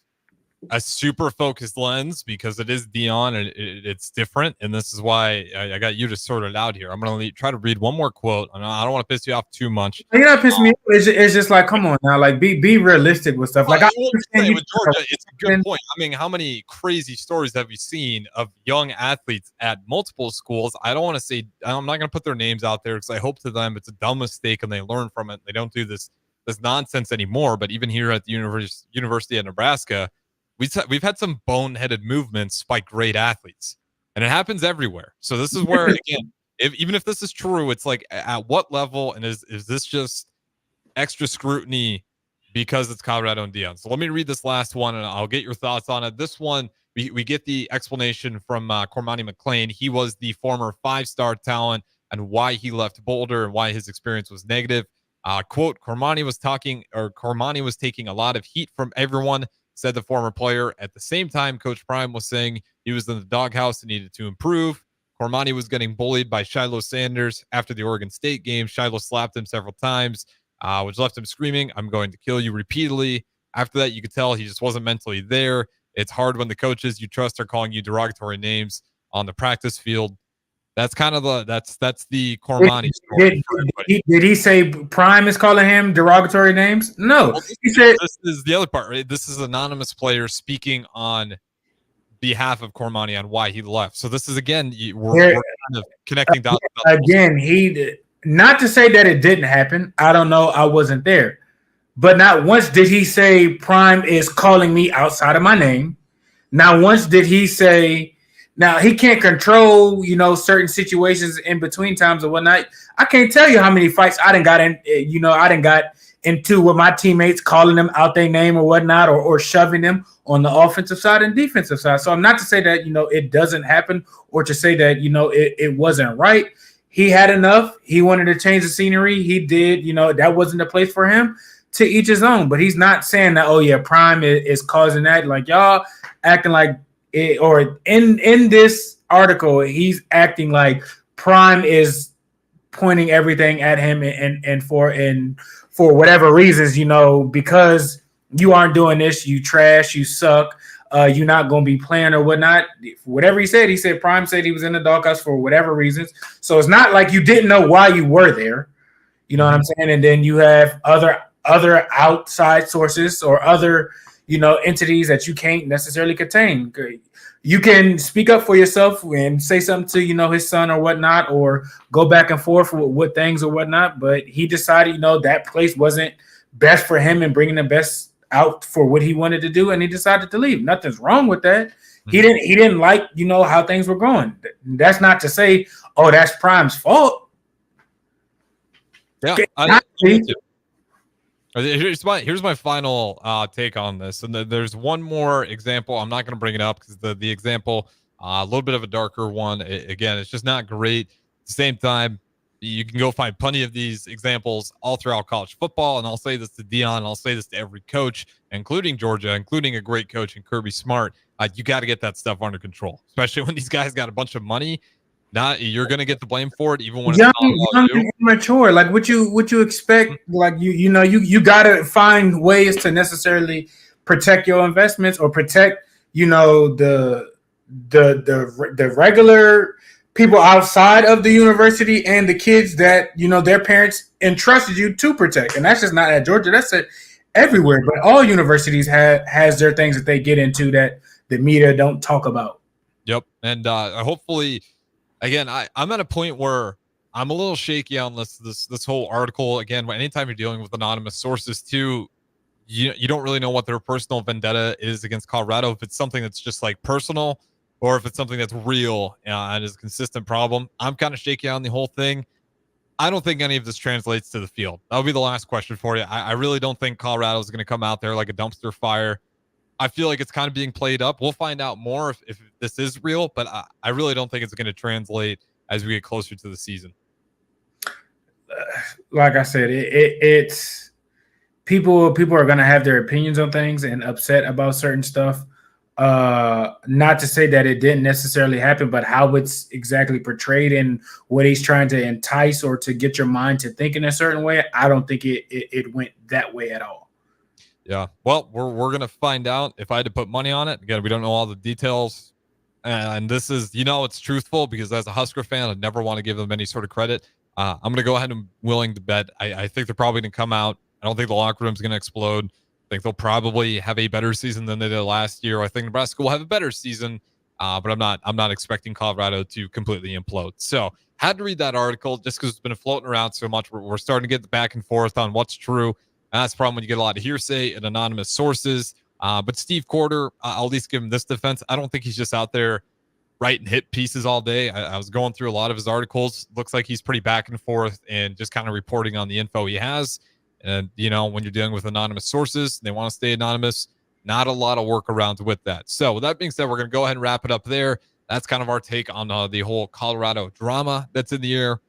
a super focused lens because it is Dion and it's different. And this is why I got you to sort it out here. I'm going to try to read one more quote. I don't want to piss you off too much.
You're not pissing me off. It's just like, come on now, like be realistic with stuff. Like,
I understand with Georgia, it's a good point. I mean, how many crazy stories have you seen of young athletes at multiple schools? I don't want to say, I'm not going to put their names out there because I hope to them it's a dumb mistake and they learn from it. They don't do this nonsense anymore. But even here at the University of Nebraska, we've had some boneheaded movements by great athletes, and it happens everywhere. So this is where, again, even if this is true, it's like at what level, and is this just extra scrutiny because it's Colorado and Dion? So let me read this last one, and I'll get your thoughts on it. This one, we get the explanation from Cormani McClain. He was the former 5-star talent and why he left Boulder and why his experience was negative. Quote, Cormani was taking a lot of heat from everyone, said the former player. At the same time, Coach Prime was saying he was in the doghouse and needed to improve. Cormani was getting bullied by Shiloh Sanders after the Oregon State game. Shiloh slapped him several times, which left him screaming, "I'm going to kill you," repeatedly. After that, you could tell he just wasn't mentally there. It's hard when the coaches you trust are calling you derogatory names on the practice field. That's kind of that's the Cormani story.
Did he say Prime is calling him derogatory names? No.
Well,
he said
this is the other part, right? This is an anonymous player speaking on behalf of Cormani on why he left. So this is, again, we're kind of connecting dots.
Again, not to say that it didn't happen. I don't know. I wasn't there. But not once did he say Prime is calling me outside of my name. Not once did he say, now he can't control, certain situations in between times or whatnot. I can't tell you how many fights I done got into with my teammates, calling them out their name or whatnot, or shoving them on the offensive side and defensive side. So I'm not to say that, it doesn't happen or to say that, it wasn't right. He had enough. He wanted to change the scenery. He did, that wasn't the place for him. To each his own. But he's not saying that, oh yeah, Prime is causing that. Like, y'all acting like it, or in this article, he's acting like Prime is pointing everything at him and for whatever reasons, because you aren't doing this, you trash, you suck, you're not going to be playing or whatnot. Whatever he said Prime said he was in the doghouse for whatever reasons. So it's not like you didn't know why you were there. You know what I'm saying? And then you have other outside sources or other, entities that you can't necessarily contain. You can speak up for yourself and say something to, his son or whatnot, or go back and forth with things or whatnot. But he decided, that place wasn't best for him and bringing the best out for what he wanted to do. And he decided to leave. Nothing's wrong with that. Mm-hmm. He didn't like, how things were going. That's not to say, oh, that's Prime's fault.
Yeah, here's my final take on this, and there's one more example. I'm not going to bring it up because the example, a little bit of a darker one. Again, it's just not great. At the same time, you can go find plenty of these examples all throughout college football, and I'll say this to Dion, and I'll say this to every coach, including Georgia, including a great coach in Kirby Smart. You got to get that stuff under control, especially when these guys got a bunch of money. You're gonna get the blame for it, even when it's young
and immature. Like what you expect? Like you gotta find ways to necessarily protect your investments or protect the regular people outside of the university and the kids that their parents entrusted you to protect. And that's just not at Georgia. That's it everywhere. But all universities has their things that they get into that the media don't talk about.
Yep, and hopefully. Again, I'm at a point where I'm a little shaky on this whole article. Again, anytime you're dealing with anonymous sources too, you don't really know what their personal vendetta is against Colorado. If it's something that's just like personal, or if it's something that's real and is a consistent problem. I'm kind of shaky on the whole thing. I don't think any of this translates to the field. That'll be the last question for you. I really don't think Colorado is going to come out there like a dumpster fire. I feel like it's kind of being played up. We'll find out more if this is real, but I really don't think it's going to translate as we get closer to the season.
Like I said, it's people are going to have their opinions on things and upset about certain stuff. Not to say that it didn't necessarily happen, but how it's exactly portrayed and what he's trying to entice or to get your mind to think in a certain way, I don't think it went that way at all.
Yeah. Well, we're gonna find out. If I had to put money on it, again, we don't know all the details. And this is, it's truthful because as a Husker fan, I'd never want to give them any sort of credit. I'm going to go ahead and willing to bet. I think they're probably going to come out. I don't think the locker room's going to explode. I think they'll probably have a better season than they did last year. I think Nebraska will have a better season, but I'm not expecting Colorado to completely implode. So had to read that article just because it's been floating around so much. We're starting to get the back and forth on what's true. And that's the problem when you get a lot of hearsay and anonymous sources. But Steve Corder, I'll at least give him this defense. I don't think he's just out there writing hit pieces all day. I was going through a lot of his articles. Looks like he's pretty back and forth and just kind of reporting on the info he has. And, when you're dealing with anonymous sources, they want to stay anonymous. Not a lot of workarounds with that. So with that being said, we're going to go ahead and wrap it up there. That's kind of our take on the whole Colorado drama that's in the air.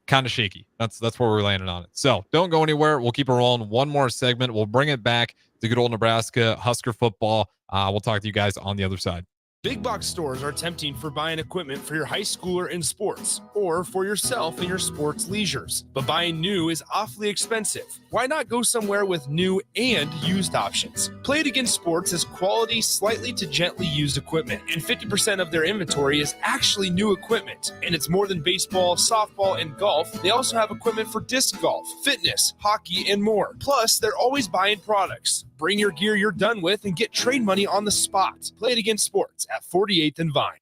Kind of shaky. That's where we're landing on it. So don't go anywhere. We'll keep it rolling. One more segment. We'll bring it back to good old Nebraska Husker football. We'll talk to you guys on the other side.
Big box stores are tempting for buying equipment for your high schooler in sports or for yourself in your sports leisures. But buying new is awfully expensive. Why not go somewhere with new and used options? Play It Again Sports has quality, slightly to gently used equipment, and 50% of their inventory is actually new equipment. And it's more than baseball, softball, and golf. They also have equipment for disc golf, fitness, hockey, and more. Plus, they're always buying products. Bring your gear you're done with and get trade money on the spot. Play It Again Sports at 48th and Vine.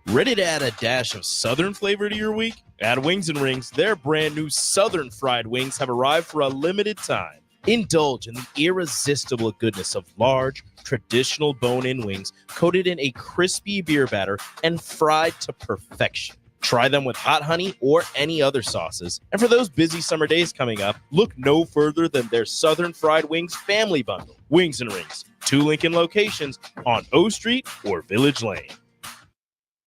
Ready to add a dash of Southern flavor to your week? At Wings and Rings, their brand new Southern fried wings have arrived for a limited time. Indulge in the irresistible goodness of large, traditional bone-in wings coated in a crispy beer batter and fried to perfection. Try them with hot honey or any other sauces. And for those busy summer days coming up, look no further than their Southern Fried Wings Family Bundle. Wings and Rings, 2 Lincoln locations on O Street or Village Lane.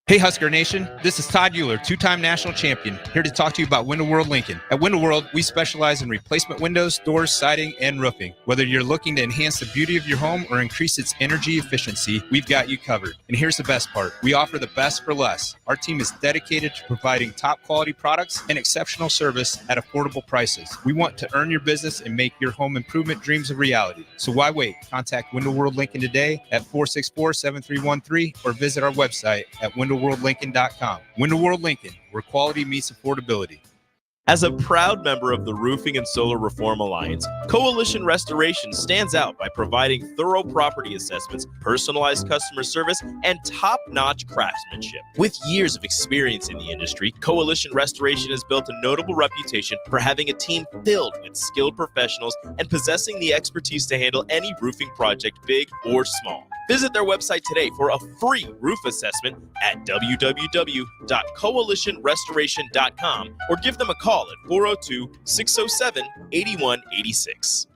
Hey Husker Nation, this is Todd Euler, 2-time national champion, here to talk to you about Window World Lincoln. At Window World, we specialize in replacement windows, doors, siding, and roofing. Whether you're looking to enhance the beauty of your home or increase its energy efficiency, we've got you covered. And here's the best part. We offer the best for less. Our team is dedicated to providing top quality products and exceptional service at affordable prices. We want to earn your business and make your home improvement dreams a reality. So why wait? Contact Window World Lincoln today at 464-7313 or visit our website at windowworldlincoln.com. Window World Lincoln, where quality meets affordability.
As a proud member of the Roofing and Solar Reform Alliance, Coalition Restoration stands out by providing thorough property assessments, personalized customer service, and top-notch craftsmanship. With years of experience in the industry, Coalition Restoration has built a notable reputation for having a team filled with skilled professionals and possessing the expertise to handle any roofing project, big or small. Visit their website today for a free roof assessment at www.coalitionrestoration.com or give them a call at 402-607-8186.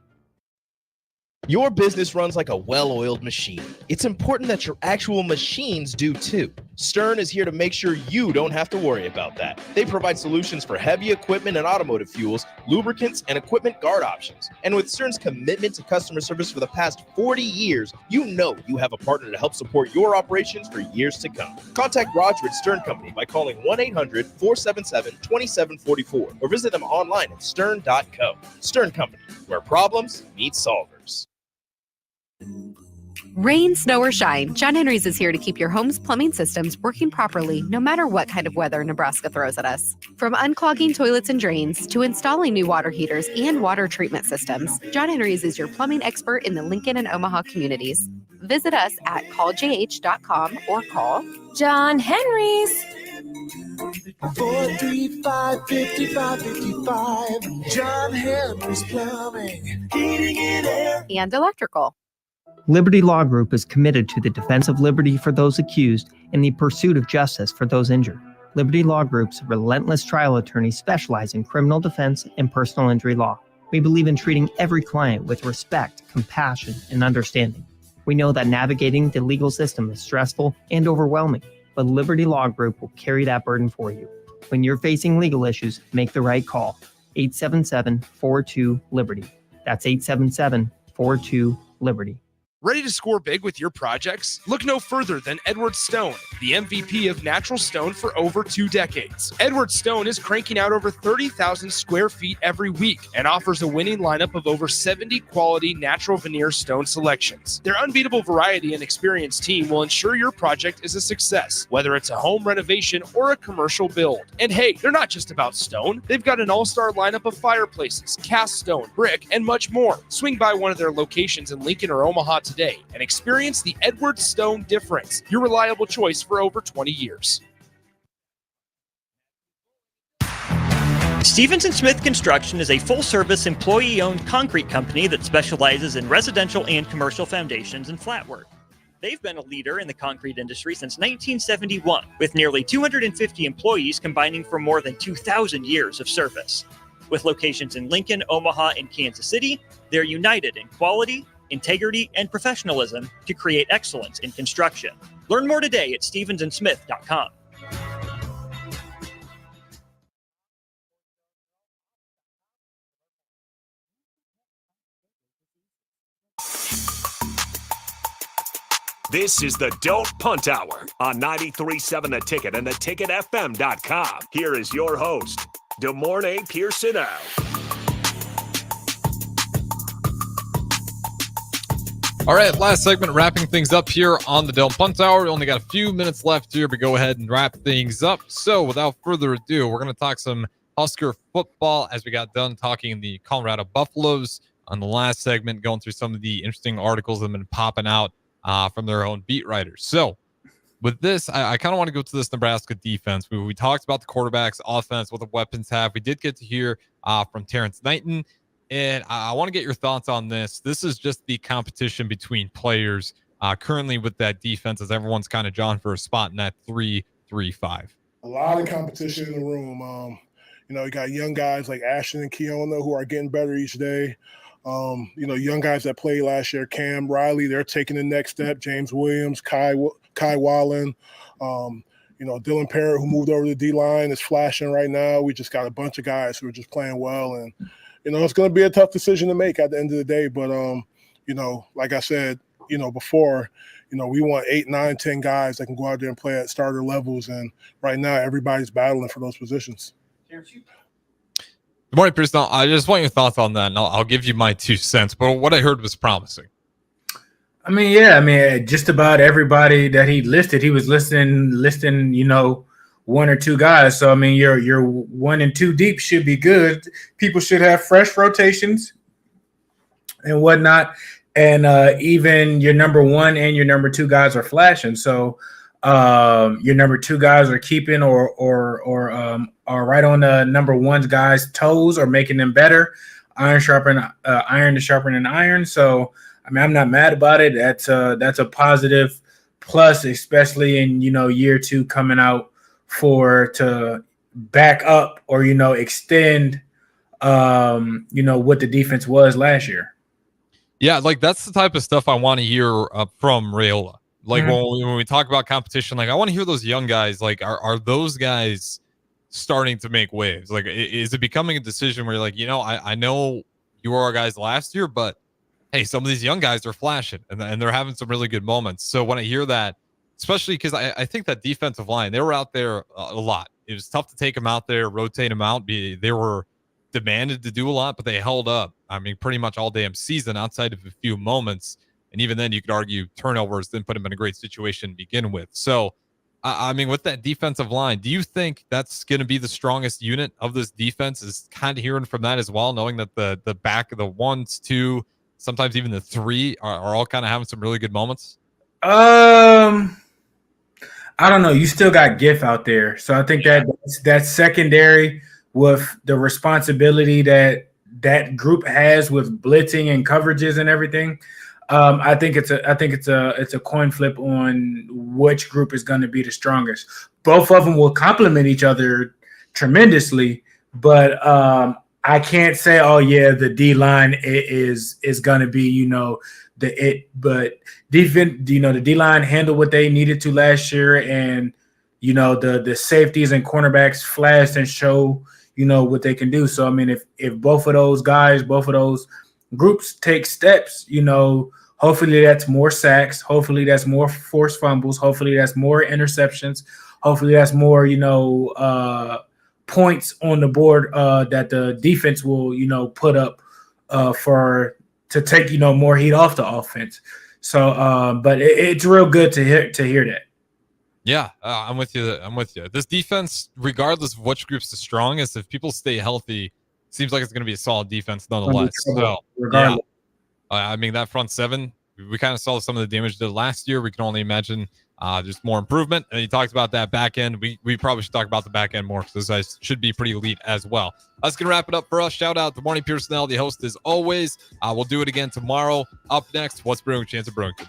Your business runs like a well-oiled machine. It's important that your actual machines do too. Stern is here to make sure you don't have to worry about that. They provide solutions for heavy equipment and automotive fuels, lubricants, and equipment guard options. And with Stern's commitment to customer service for the past 40 years, you know you have a partner to help support your operations for years to come. Contact Roger at Stern Company by calling 1-800-477-2744 or visit them online at stern.co. Stern Company, where problems meet solvers.
Rain, snow, or shine, John Henry's is here to keep your home's plumbing systems working properly no matter what kind of weather Nebraska throws at us. From unclogging toilets and drains to installing new water heaters and water treatment systems, John Henry's is your plumbing expert in the Lincoln and Omaha communities. Visit us at calljh.com or call
John Henry's.
435-5555. John Henry's Plumbing, Heating and Air.
and electrical.
Liberty Law Group is committed to the defense of liberty for those accused and the pursuit of justice for those injured. Liberty Law Group's relentless trial attorneys specialize in criminal defense and personal injury law. We believe in treating every client with respect, compassion, and understanding. We know that navigating the legal system is stressful and overwhelming, but Liberty Law Group will carry that burden for you. When you're facing legal issues, make the right call. 877-42-LIBERTY. That's 877-42-LIBERTY.
Ready to score big with your projects? Look no further than Edward Stone, the MVP of natural stone for over 2 decades. Edward Stone is cranking out over 30,000 square feet every week and offers a winning lineup of over 70 quality natural veneer stone selections. Their unbeatable variety and experienced team will ensure your project is a success, whether it's a home renovation or a commercial build. And hey, they're not just about stone. They've got an all-star lineup of fireplaces, cast stone, brick, and much more. Swing by one of their locations in Lincoln or Omaha today and experience the Edward Stone difference, your reliable choice for over 20 years.
Stevens & Smith Construction is a full-service employee-owned concrete company that specializes in residential and commercial foundations and flat work. They've been a leader in the concrete industry since 1971, with nearly 250 employees combining for more than 2,000 years of service. With locations in Lincoln, Omaha, and Kansas City, they're united in quality, integrity, and professionalism to create excellence in construction. Learn more today at stevensandsmith.com.
This is the Don't Punt Hour on 93.7 The Ticket and theticketfm.com. Here is your host, DeMornay Pearson.
All right, last segment, wrapping things up here on the Don't Punt Hour. We only got a few minutes left here, but go ahead and wrap things up. So without further ado, we're going to talk some Husker football as we got done talking the Colorado Buffaloes on the last segment, going through some of the interesting articles that have been popping out from their own beat writers. So with this, I kind of want to go to this Nebraska defense. We talked about the quarterbacks, offense, what the weapons have. We did get to hear from Terrence Knighton, and I want to get your thoughts on this. This is just the competition between players currently with that defense as everyone's kind of drawn for a spot in that 3-3-5.
A lot of competition in the room. You got young guys like Ashton and Keona who are getting better each day. Young guys that played last year, Cam Riley, they're taking the next step. James Williams, Kai Wallen, Dylan Parrott, who moved over to the D-line, is flashing right now. We just got a bunch of guys who are just playing well. And, it's going to be a tough decision to make at the end of the day. But, like I said, before, we want 8, 9, 10 guys that can go out there and play at starter levels. And right now, everybody's battling for those positions.
Good morning, Pearson. I just want your thoughts on that, and I'll give you my 2 cents. But what I heard was promising.
Just about everybody that he listed, he was listing, 1 or 2 guys. So, your 1 and 2 deep should be good. People should have fresh rotations and whatnot. And even your number 1 and your number 2 guys are flashing. So, your number 2 guys are keeping or are right on the number 1's guys' toes or making them better. Iron to sharpen iron. So, I'm not mad about it. That's a positive plus, especially in year 2 coming out to back up or extend what the defense was last year.
Yeah, that's the type of stuff I want to hear from Raiola. When we talk about competition, I want to hear those young guys. Are those guys starting to make waves? Is it becoming a decision where you're I know you were our guys last year, but hey, some of these young guys are flashing and they're having some really good moments. So when I hear that, especially because I think that defensive line, they were out there a lot. It was tough to take them out there, rotate them out. They were demanded to do a lot, but they held up. Pretty much all damn season outside of a few moments. And even then, you could argue turnovers didn't put them in a great situation to begin with. So, with that defensive line, do you think that's going to be the strongest unit of this defense? Is kind of hearing from that as well, knowing that the back of the 1s, 2, sometimes even the 3 are all kind of having some really good moments?
I don't know. You still got GIF out there. So I think that's secondary with the responsibility that group has with blitzing and coverages and everything. I think it's a coin flip on which group is going to be the strongest. Both of them will complement each other tremendously, but I can't say, the D line is going to be, but defense, the D line handled what they needed to last year, and the safeties and cornerbacks flashed and show what they can do. So if both of those guys, both of those groups take steps, Hopefully that's more sacks. Hopefully that's more forced fumbles. Hopefully that's more interceptions. Hopefully that's more, points on the board that the defense will, put up to take, more heat off the offense. So, but it's real good to hear that.
Yeah, I'm with you. This defense, regardless of which group's the strongest, if people stay healthy, seems like it's going to be a solid defense nonetheless. So, yeah, I mean, that front seven, we kind of saw some of the damage did last year. We can only imagine just more improvement. And you talked about that back end. We probably should talk about the back end more because those guys should be pretty elite as well. That's going to wrap it up for us. Shout out to Morning Personnel, the host as always. We'll do it again tomorrow. Up next, what's brewing? Chance of Brewington.